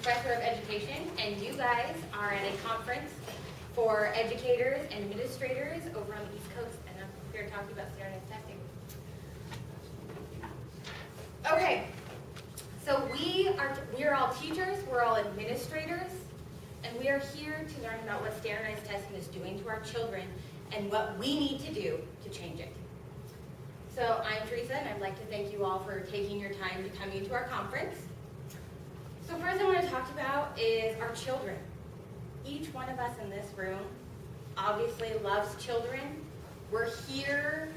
professor of education, and you guys are at a conference for educators and administrators over on the East Coast, and I'm here to talk to you about standardized testing. Okay, so we are all teachers, we're all administrators, and we are here to learn about what standardized testing is doing to our children and what we need to do to change it. So I'm Theresa, and I'd like to thank you all for taking your time to come into our conference. So first I want to talk about is our children. Each one of us in this room obviously loves children. We're here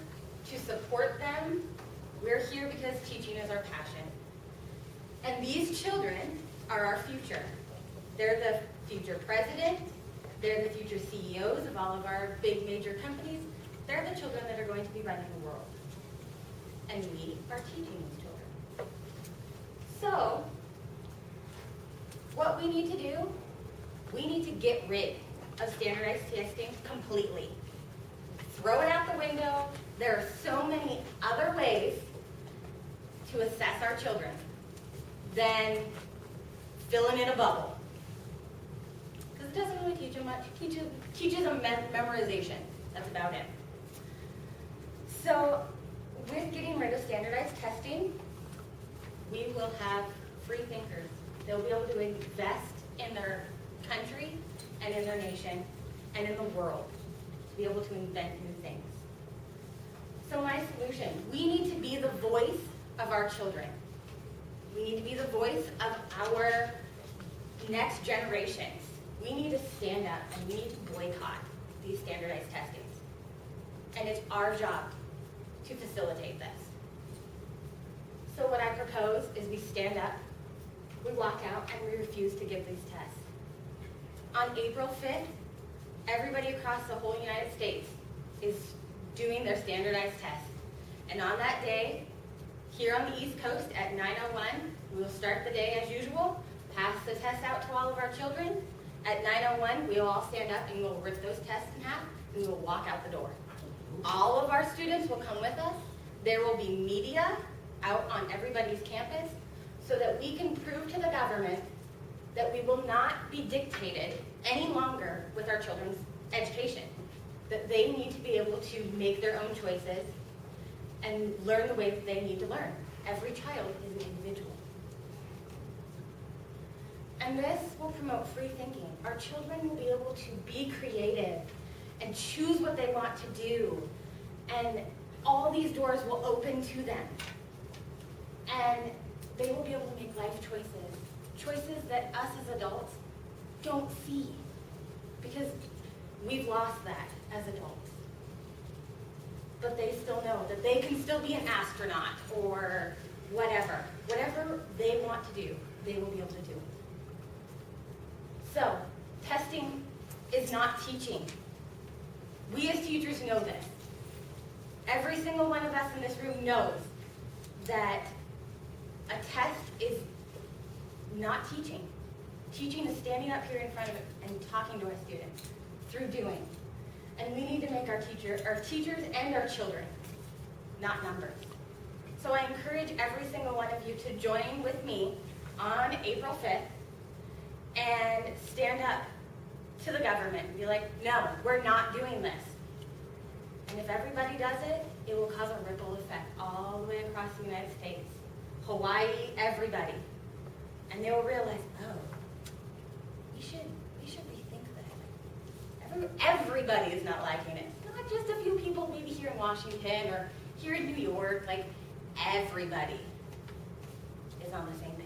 to support them. We're here because teaching is our passion. And these children are our future. They're the future president. They're the future CEOs of all of our big major companies. They're the children that are going to be running the world. And we are teaching these children. So, what we need to do, we need to get rid of standardized testing completely. Throw it out the window. There are so many other ways to assess our children than filling in a bubble. Because it doesn't really teach them much. It teaches them memorization. That's about it. So, with getting rid of standardized testing, we will have free thinkers. They'll be able to invest in their country and in their nation and in the world to be able to invent new things. So my solution, we need to be the voice of our children. We need to be the voice of our next generations. We need to stand up and we need to boycott these standardized testings. And it's our job to facilitate this. So what I propose is we stand up, we walk out, and we refuse to give these tests. On April 5th, everybody across the whole United States is doing their standardized tests. And on that day, here on the East Coast at 9:01, we will start the day as usual, pass the tests out to all of our children. At 9:01, we will all stand up and we will rip those tests in half and we will walk out the door. All of our students will come with us. There will be media out on everybody's campus so that we can prove to the government that we will not be dictated any longer with our children's education, that they need to be able to make their own choices and learn the way that they need to learn. Every child is an individual. And this will promote free thinking. Our children will be able to be creative and choose what they want to do. And all these doors will open to them. And they will be able to make life choices that us as adults don't see, because we've lost that as adults. But they still know that they can still be an astronaut or whatever. Whatever they want to do, they will be able to do. So, testing is not teaching. We as teachers know this. Every single one of us in this room knows that a test is not teaching. Teaching is standing up here in front of it and talking to our students through doing. And we need to make our teachers and our children, not numbers. So I encourage every single one of you to join with me on April 5th and stand up to the government and be like, no, we're not doing this. And if everybody does it, it will cause a ripple effect all the way across the United States. Hawaii, everybody. And they will realize, oh, we should rethink this. Everybody is not liking it. Not just a few people maybe here in Washington or here in New York. Like, everybody is on the same page.